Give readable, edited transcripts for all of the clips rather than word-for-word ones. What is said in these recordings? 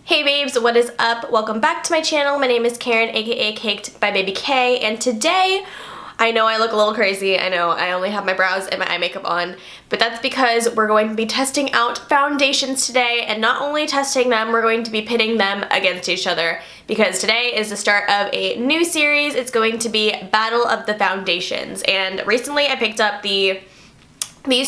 Hey babes, what is up? Welcome back to my channel. My name is Karen, aka Caked by Baby K, and today, I know I look a little crazy. I know I only have my brows and my eye makeup on, but that's because we're going to be testing out foundations today, and not only testing them, we're going to be pitting them against each other, because today is the start of a new series. It's going to be Battle of the Foundations, and recently I picked up these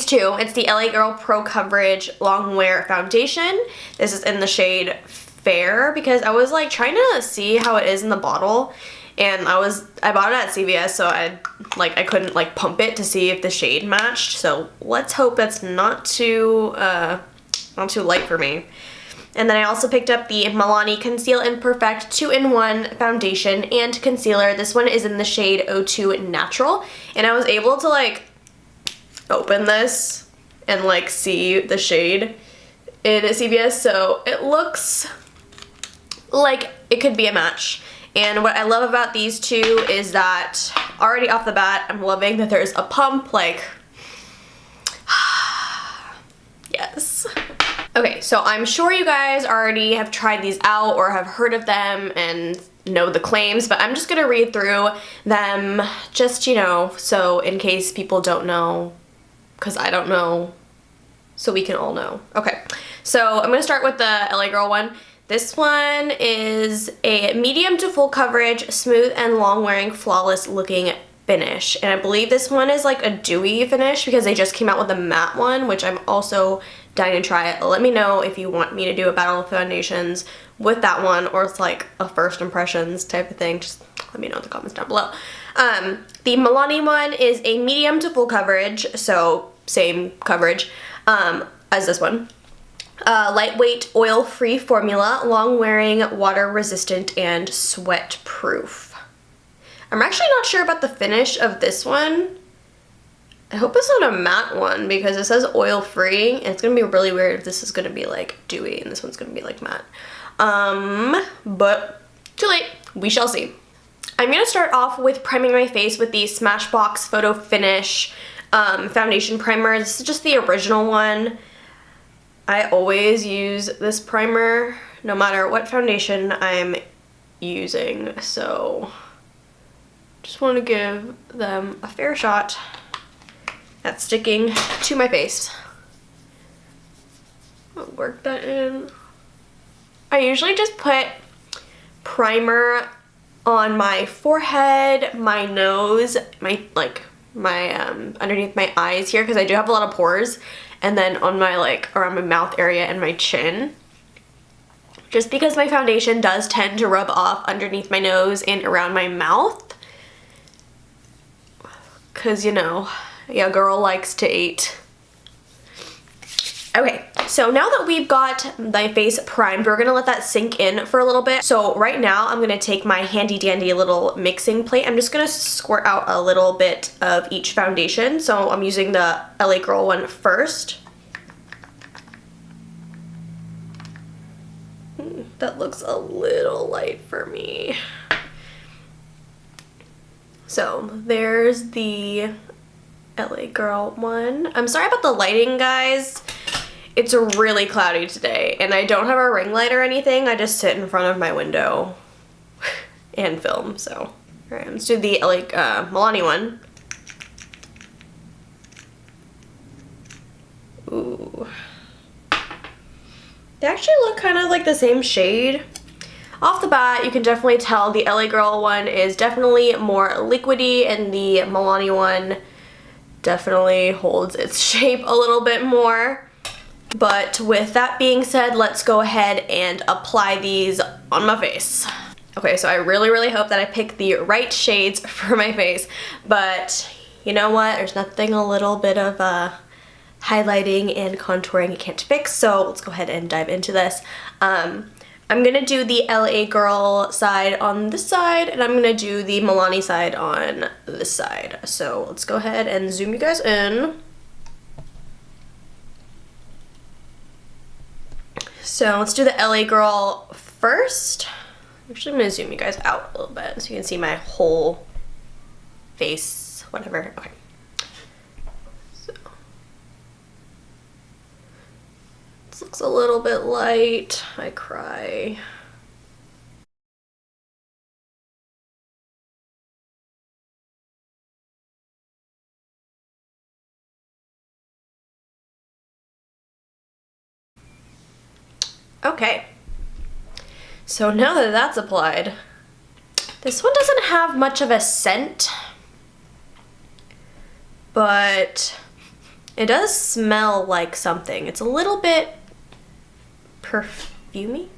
two. It's the LA Girl Pro Coverage Longwear Foundation. This is in the shade Fair, because I was like trying to see how it is in the bottle, and I bought it at CVS, so I couldn't like pump it to see if the shade matched. So let's hope that's not too light for me. And then I also picked up the Milani Conceal and Perfect 2-in-1 foundation and concealer. This one is in the shade 02 Natural, and I was able to like open this and like see the shade in CVS, so it looks like it could be a match. And what I love about these two is that already off the bat, I'm loving that there's a pump, like, yes. Okay, so I'm sure you guys already have tried these out or have heard of them and know the claims, but I'm just gonna read through them just, you know, so in case people don't know, because I don't know, so we can all know. Okay, so I'm gonna start with the LA Girl one. This one is a medium to full coverage, smooth and long wearing, flawless looking finish. And I believe this one is like a dewy finish because they just came out with a matte one, which I'm also dying to try it. Let me know if you want me to do a battle of foundations with that one, or it's like a first impressions type of thing. Just let me know in the comments down below. The Milani one is a medium to full coverage, so same coverage as this one. Lightweight, oil-free formula, long-wearing, water-resistant, and sweat-proof. I'm actually not sure about the finish of this one. I hope it's not a matte one because it says oil-free, and it's gonna be really weird if this is gonna be like dewy and this one's gonna be like matte. But too late. We shall see. I'm gonna start off with priming my face with the Smashbox Photo Finish foundation primer. This is just the original one. I always use this primer no matter what foundation I'm using, so just want to give them a fair shot at sticking to my face. I'll work that in. I usually just put primer on my forehead, my nose, underneath my eyes here, because I do have a lot of pores, and then on my around my mouth area and my chin, just because my foundation does tend to rub off underneath my nose and around my mouth, because, you know, yeah, girl likes to eat. Okay, so now that we've got my face primed, we're gonna let that sink in for a little bit. So right now I'm gonna take my handy dandy little mixing plate. I'm just gonna squirt out a little bit of each foundation. So I'm using the LA Girl one first. That looks a little light for me. So there's the LA Girl one. I'm sorry about the lighting, guys. It's really cloudy today, and I don't have a ring light or anything. I just sit in front of my window and film, so. All right, let's do the Milani one. Ooh. They actually look kind of like the same shade. Off the bat, you can definitely tell the LA Girl one is definitely more liquidy, and the Milani one definitely holds its shape a little bit more. But with that being said, let's go ahead and apply these on my face. Okay, so I really hope that I pick the right shades for my face, but you know what? There's nothing a little bit of highlighting and contouring you can't fix, so let's go ahead and dive into this. I'm gonna do the LA Girl side on this side, and I'm gonna do the Milani side on this side. So let's go ahead and zoom you guys in. So let's do the LA Girl first. Actually, I'm gonna zoom you guys out a little bit so you can see my whole face, whatever. Okay. So This looks a little bit light. I cry. Okay. So now that that's applied, this one doesn't have much of a scent, but it does smell like something. It's a little bit perfumey.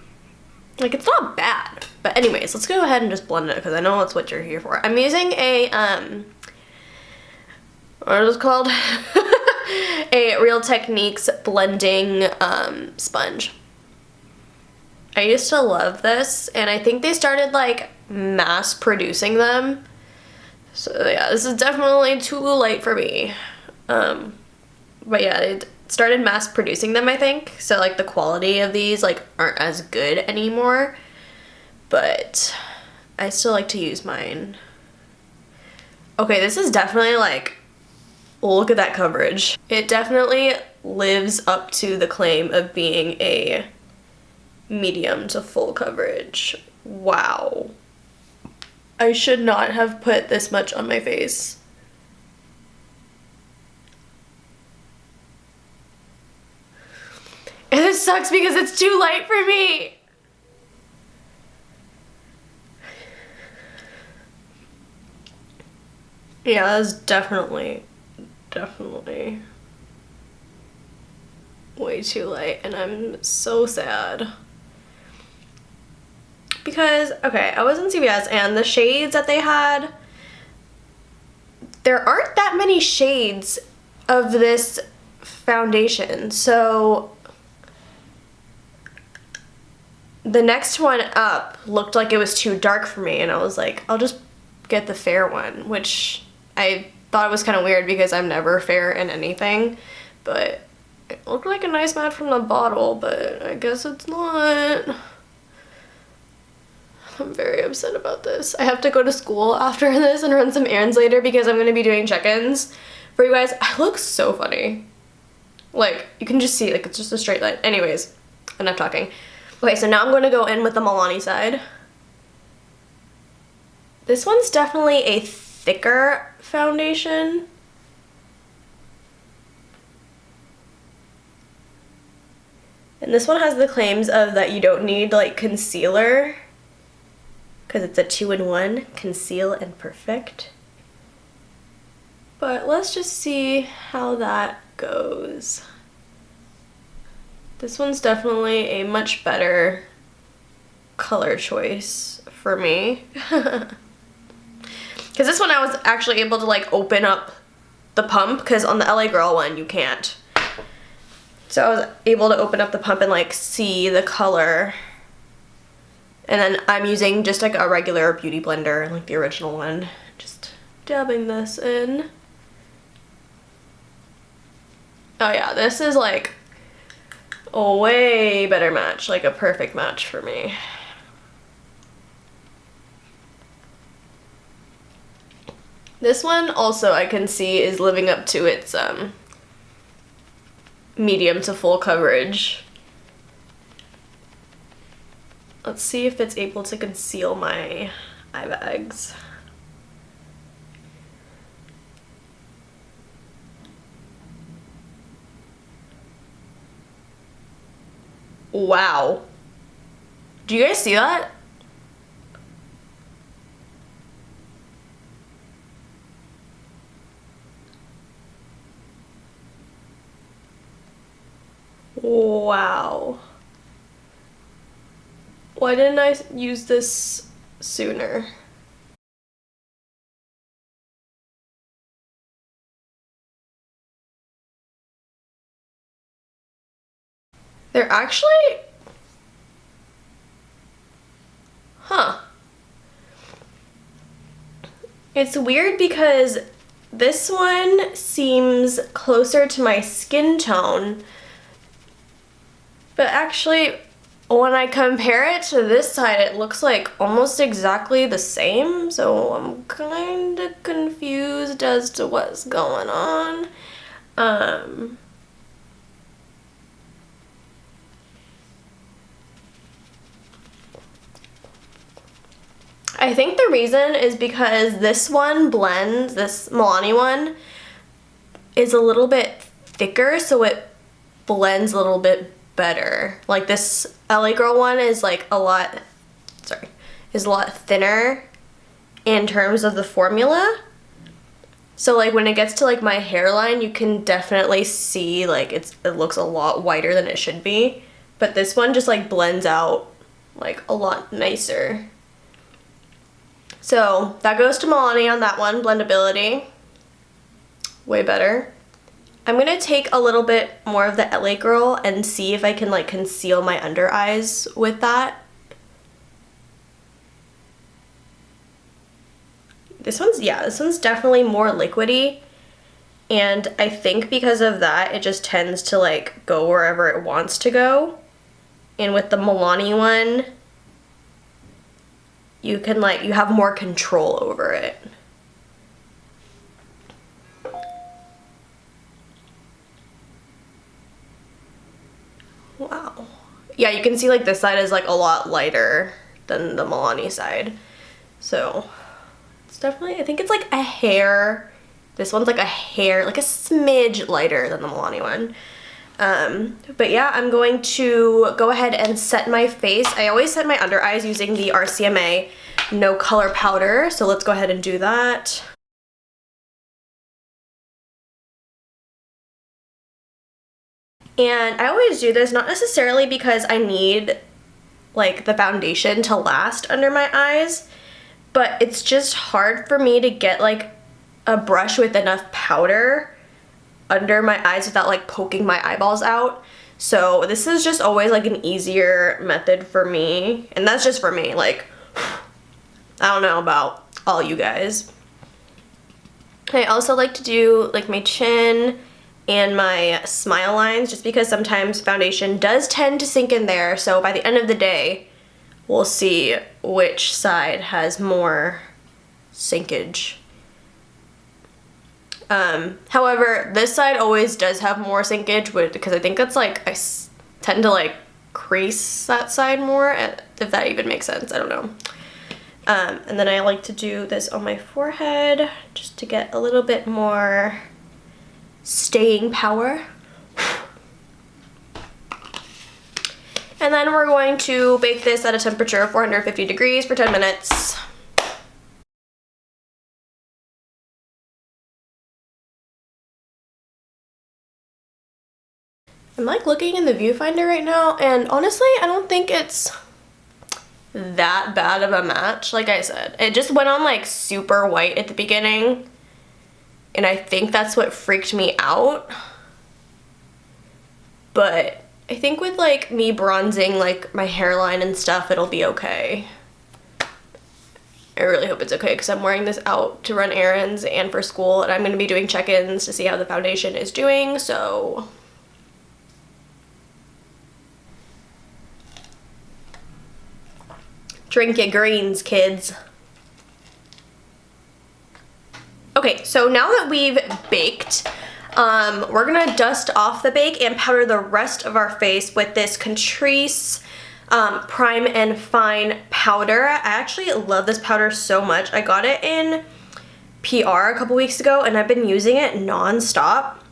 Like, it's not bad. But anyways, let's go ahead and just blend it because I know that's what you're here for. I'm using a, what is it called? A Real Techniques blending sponge. I used to love this, and I think they started like mass producing them. So yeah, this is definitely too light for me. But yeah, they started mass producing them, I think. So like the quality of these like aren't as good anymore. But I still like to use mine. Okay, this is definitely like, look at that coverage. It definitely lives up to the claim of being a medium to full coverage. Wow. I should not have put this much on my face. And it sucks because it's too light for me. Yeah, that's definitely way too light, and I'm so sad. Because, okay, I was in CVS and the shades that they had, there aren't that many shades of this foundation. So the next one up looked like it was too dark for me, and I was like, I'll just get the fair one, which I thought was kind of weird because I'm never fair in anything, but it looked like a nice matte from the bottle, but I guess it's not. I'm very upset about this. I have to go to school after this and run some errands later because I'm going to be doing check-ins for you guys. I look so funny. Like, you can just see, like, it's just a straight line. Anyways, enough talking. Okay, so now I'm going to go in with the Milani side. This one's definitely a thicker foundation. And this one has the claims of that you don't need, like, concealer, because it's a 2-in-1, conceal and perfect. But let's just see how that goes. This one's definitely a much better color choice for me. Because this one I was actually able to like open up the pump, because on the LA Girl one you can't. So I was able to open up the pump and like see the color. And then I'm using just like a regular beauty blender, like the original one. Just dabbing this in. Oh yeah, this is like a way better match, like a perfect match for me. This one also I can see is living up to its medium to full coverage. Let's see if it's able to conceal my eye bags. Wow. Do you guys see that? Wow. Why didn't I use this sooner? They're actually... Huh. It's weird because this one seems closer to my skin tone, but actually when I compare it to this side, it looks like almost exactly the same, so I'm kind of confused as to what's going on. I think the reason is because this one blends, this Milani one, is a little bit thicker, so it blends a little bit better. Like this LA Girl one is like a lot thinner in terms of the formula. So like when it gets to like my hairline, you can definitely see like it looks a lot whiter than it should be. But this one just like blends out like a lot nicer. So that goes to Milani on that one, blendability. Way better. I'm gonna take a little bit more of the LA Girl and see if I can like conceal my under eyes with that. This one's definitely more liquidy, and I think because of that it just tends to like go wherever it wants to go. And with the Milani one, you have more control over it. Wow. Yeah, you can see like this side is like a lot lighter than the Milani side. So it's definitely, I think it's like a hair, this one's like a hair, like a smidge lighter than the Milani one. But yeah, I'm going to go ahead and set my face. I always set my under eyes using the RCMA No Color Powder. So let's go ahead and do that. And I always do this, not necessarily because I need like the foundation to last under my eyes, but it's just hard for me to get like a brush with enough powder under my eyes without like poking my eyeballs out. So this is just always like an easier method for me, and that's just for me. Like, I don't know about all you guys. I also like to do like my chin and my smile lines, just because sometimes foundation does tend to sink in there. So by the end of the day, we'll see which side has more sinkage. However, this side always does have more sinkage because I think that's like, I tend to like crease that side more, if that even makes sense, I don't know. And then I like to do this on my forehead just to get a little bit more staying power. And then we're going to bake this at a temperature of 450 degrees for 10 minutes. I'm like looking in the viewfinder right now, and honestly, I don't think it's that bad of a match. Like I said, it just went on like super white at the beginning, and I think that's what freaked me out. But I think with like me bronzing like my hairline and stuff, it'll be okay. I really hope it's okay because I'm wearing this out to run errands and for school, and I'm going to be doing check-ins to see how the foundation is doing, so drink your greens, kids. Okay, so now that we've baked, we're gonna dust off the bake and powder the rest of our face with this Catrice Prime and Fine powder. I actually love this powder so much. I got it in PR a couple weeks ago, and I've been using it non-stop.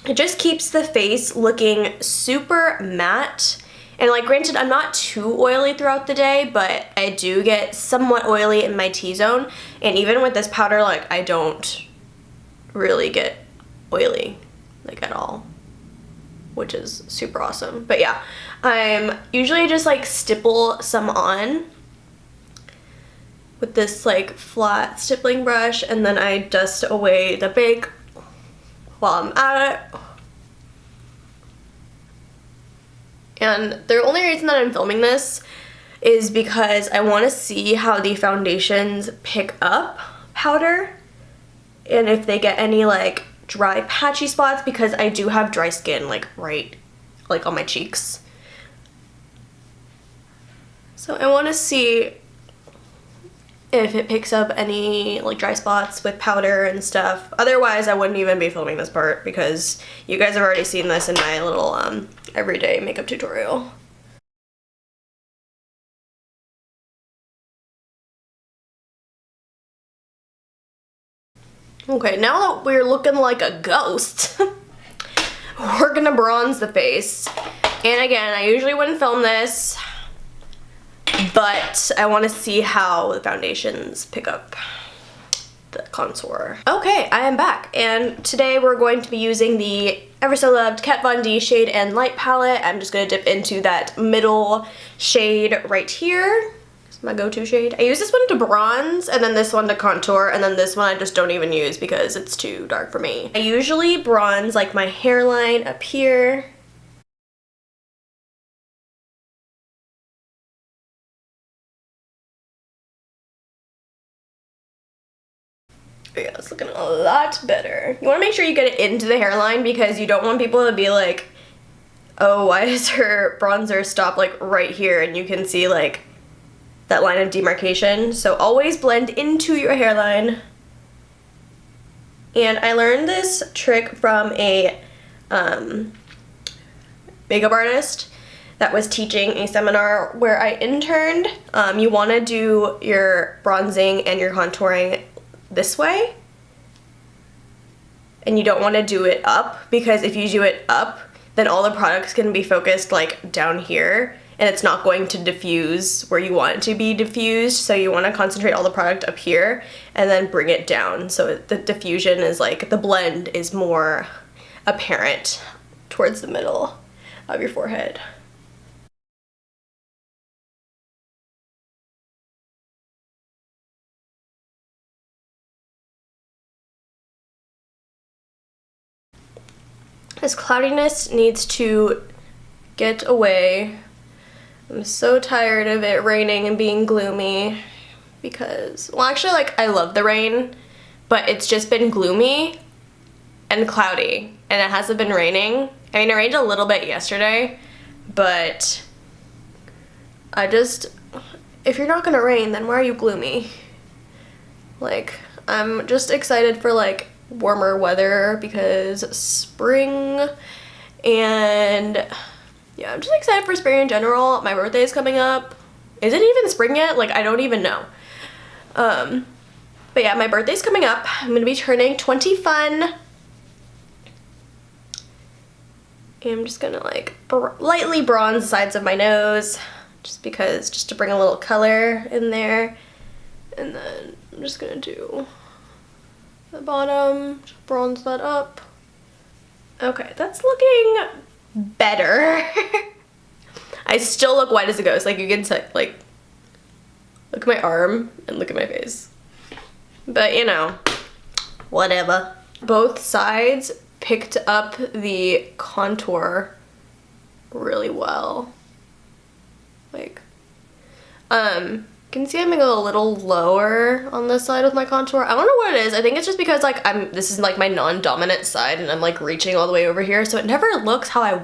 It just keeps the face looking super matte. And like, granted, I'm not too oily throughout the day, but I do get somewhat oily in my T-zone. And even with this powder, like, I don't really get oily, like, at all, which is super awesome. But yeah, I'm usually just like stipple some on with this like flat stippling brush, and then I dust away the bake while I'm at it. And the only reason that I'm filming this is because I want to see how the foundations pick up powder and if they get any like dry patchy spots, because I do have dry skin like right like on my cheeks. So I want to see if it picks up any like dry spots with powder and stuff. Otherwise, I wouldn't even be filming this part because you guys have already seen this in my little everyday makeup tutorial. Okay, now that we're looking like a ghost, we're gonna bronze the face. And again, I usually wouldn't film this, but I want to see how the foundations pick up the contour. Okay, I am back, and today we're going to be using the ever so loved KatVonD Shade and Light palette. I'm just gonna dip into that middle shade right here. It's my go-to shade. I use this one to bronze, and then this one to contour, and then this one I just don't even use because it's too dark for me. I usually bronze like my hairline up here. Yeah, it's looking a lot better. You want to make sure you get it into the hairline because you don't want people to be like, oh, why does her bronzer stop like right here? And you can see like that line of demarcation. So always blend into your hairline. And I learned this trick from a makeup artist that was teaching a seminar where I interned. You want to do your bronzing and your contouring this way, and you don't want to do it up, because if you do it up, then all the product's going to be focused like down here, and it's not going to diffuse where you want it to be diffused. So you want to concentrate all the product up here and then bring it down so the diffusion is like, the blend is more apparent towards the middle of your forehead. This cloudiness needs to get away. I'm so tired of it raining and being gloomy because, well, actually, like, I love the rain, but it's just been gloomy and cloudy, and it hasn't been raining. I mean, it rained a little bit yesterday, but if you're not gonna rain, then why are you gloomy? Like, I'm just excited for, like, warmer weather because spring, and yeah, I'm just excited for spring in general. My birthday is coming up. Is it even spring yet? Like, I don't even know. But yeah, my birthday's coming up. I'm gonna be turning 20 fun. And I'm just gonna like lightly bronze the sides of my nose just to bring a little color in there. And then I'm just gonna do the bottom, just bronze that up. Okay, that's looking better. I still look white as a ghost. Like, you can like, look at my arm and look at my face. But, you know, whatever. Both sides picked up the contour really well. Like, you can see I'm gonna go a little lower on this side with my contour. I don't know what it is. I think it's just because like this is like my non-dominant side, and I'm like reaching all the way over here, so it never looks how I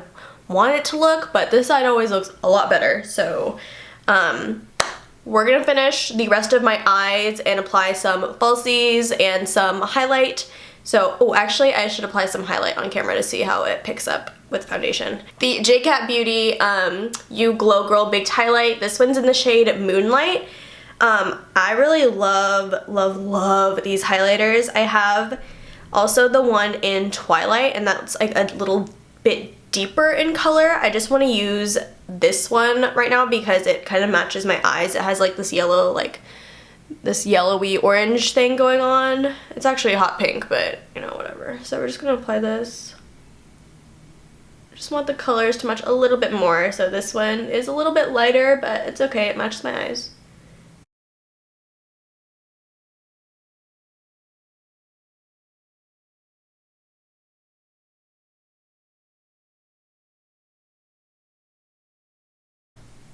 want it to look, but this side always looks a lot better. So we're gonna finish the rest of my eyes and apply some falsies and some highlight. So, oh, actually I should apply some highlight on camera to see how it picks up with foundation. The Jcat Beauty You Glow Girl Baked Highlight. This one's in the shade Moonlight. I really love these highlighters. I have also the one in Twilight, and that's like a little bit deeper in color. I just want to use this one right now because it kind of matches my eyes. It has like this yellow, like this yellowy orange thing going on. It's actually a hot pink, but you know, whatever. So we're just gonna apply this. Just want the colors to match a little bit more. So this one is a little bit lighter, but it's okay, it matches my eyes.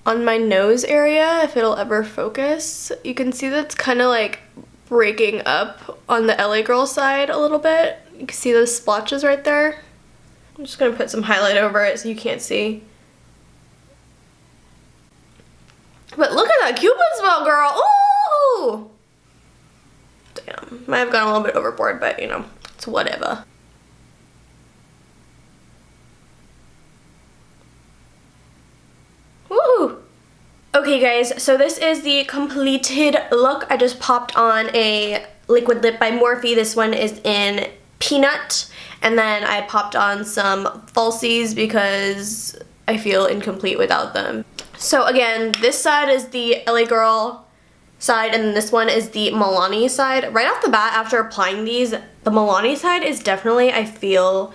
On my nose area, if it'll ever focus, you can see that's kind of like breaking up on the LA Girl side a little bit. You can see those splotches right there. I'm just gonna put some highlight over it so you can't see. But look at that Cupid spell, girl! Ooh! Damn, might have gone a little bit overboard, but you know, it's whatever. Woo! Okay guys, so this is the completed look. I just popped on a liquid lip by Morphe. This one is in Peanut. And then I popped on some falsies because I feel incomplete without them. So again, this side is the LA Girl side, and this one is the Milani side. Right off the bat, after applying these, the Milani side is definitely, I feel,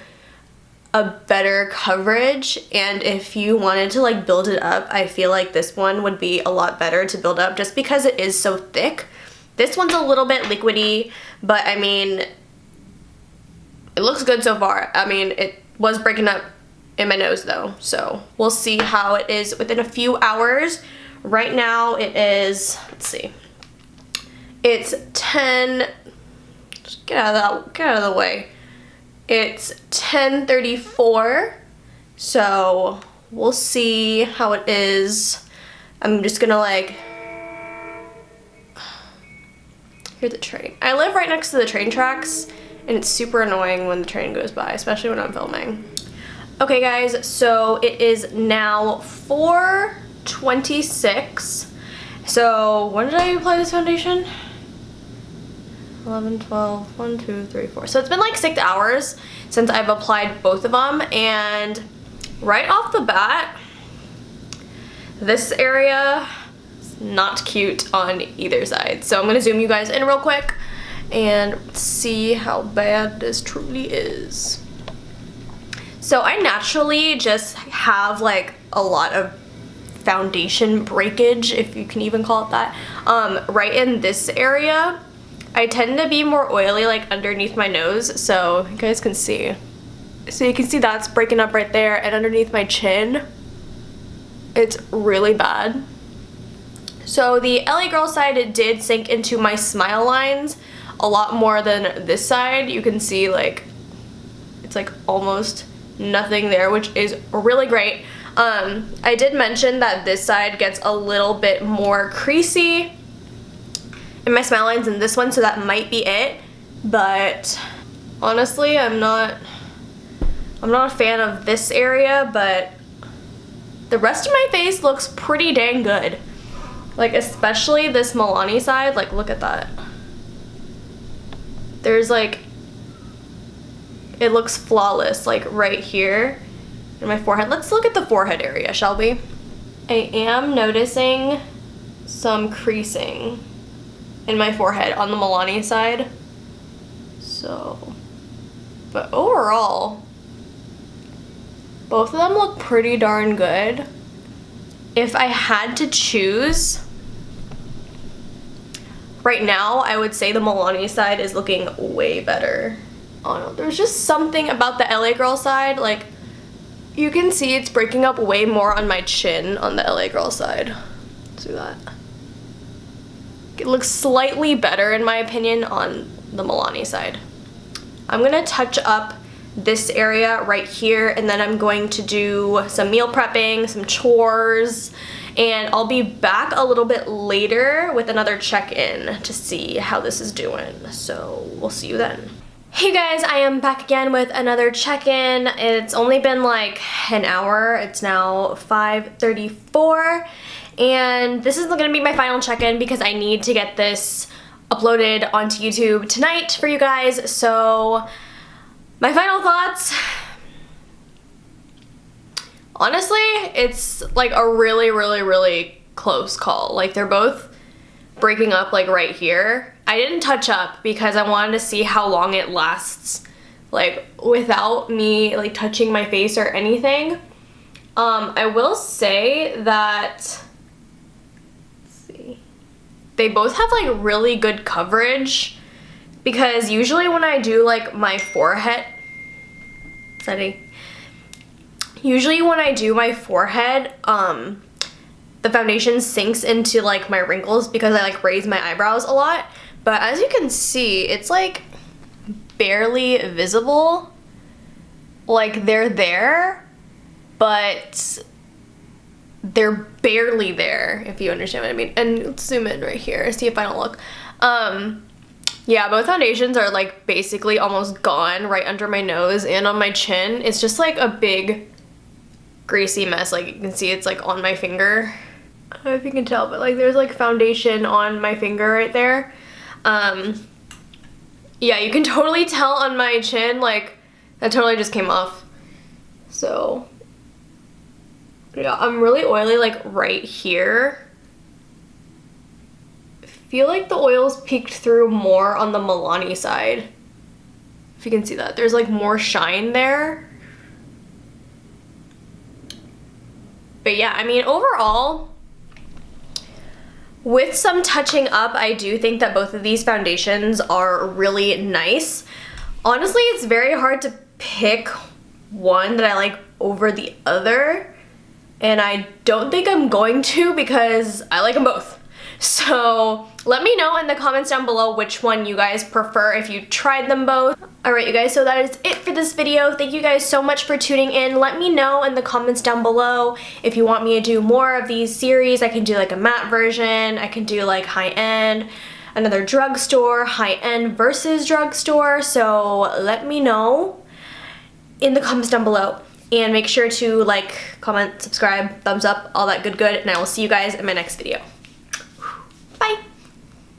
a better coverage, and if you wanted to like build it up, I feel like this one would be a lot better to build up just because it is so thick. This one's a little bit liquidy, but I mean, it looks good so far. I mean, it was breaking up in my nose though, so we'll see how it is within a few hours. Right now it is, let's see, it's 10, just get out of the way. It's 10:34, so we'll see how it is. I'm just gonna like, here's the train. I live right next to the train tracks, and it's super annoying when the train goes by, especially when I'm filming. Okay guys, so it is now 4:26. So when did I apply this foundation? 11, 12, 1, 2, 3, 4. So it's been like 6 hours since I've applied both of them, and right off the bat, this area is not cute on either side. So I'm gonna zoom you guys in real quick and see how bad this truly is. So I naturally just have like a lot of foundation breakage, if you can even call it that, right in this area. I tend to be more oily like underneath my nose, so you guys can see. So you can see that's breaking up right there, and underneath my chin, it's really bad. So the LA Girl side, it did sink into my smile lines a lot more than this side. You can see like, it's like almost nothing there, which is really great. I did mention that this side gets a little bit more creasy in my smile lines than this one, so that might be it. But honestly, I'm not a fan of this area, but the rest of my face looks pretty dang good. Like especially this Milani side, like look at that. There's like, it looks flawless like right here in my forehead. Let's look at the forehead area, shall we? I am noticing some creasing in my forehead on the Milani side. So, but overall, both of them look pretty darn good. If I had to choose, right now I would say the Milani side is looking way better. Oh no, there's just something about the LA Girl side, like you can see it's breaking up way more on my chin on the LA Girl side. Let's do that. It looks slightly better in my opinion on the Milani side. I'm gonna touch up this area right here, and then I'm going to do some meal prepping, some chores, and I'll be back a little bit later with another check-in to see how this is doing. So we'll see you then. Hey guys, I am back again with another check-in. It's only been like an hour. It's now 5:34. And this is gonna be my final check-in because I need to get this uploaded onto YouTube tonight for you guys. So my final thoughts, honestly, it's like a really close call. Like they're both breaking up like right here. I didn't touch up because I wanted to see how long it lasts, like without me like touching my face or anything. I will say that, they both have like really good coverage, because usually when I do like my forehead, usually when I do my forehead, the foundation sinks into like my wrinkles because I like raise my eyebrows a lot. But as you can see, it's like barely visible. Like they're there, but they're barely there, if you understand what I mean. And let's zoom in right here, see if I don't look. Yeah, both foundations are like basically almost gone right under my nose and on my chin. It's just like a big greasy mess. Like you can see it's like on my finger. I don't know if you can tell, but like there's like foundation on my finger right there. Yeah, you can totally tell on my chin, like, that totally just came off. So, yeah, I'm really oily, like, right here. I feel like the oil's peeked through more on the Milani side. If you can see that. There's, like, more shine there. But yeah, I mean, overall, with some touching up, I do think that both of these foundations are really nice. Honestly, it's very hard to pick one that I like over the other, and I don't think I'm going to because I like them both. So let me know in the comments down below which one you guys prefer if you tried them both. Alright you guys, so that is it for this video. Thank you guys so much for tuning in. Let me know in the comments down below if you want me to do more of these series. I can do like a matte version, I can do like high-end, another drugstore, high-end versus drugstore. So let me know in the comments down below. And make sure to like, comment, subscribe, thumbs up, all that good, and I will see you guys in my next video.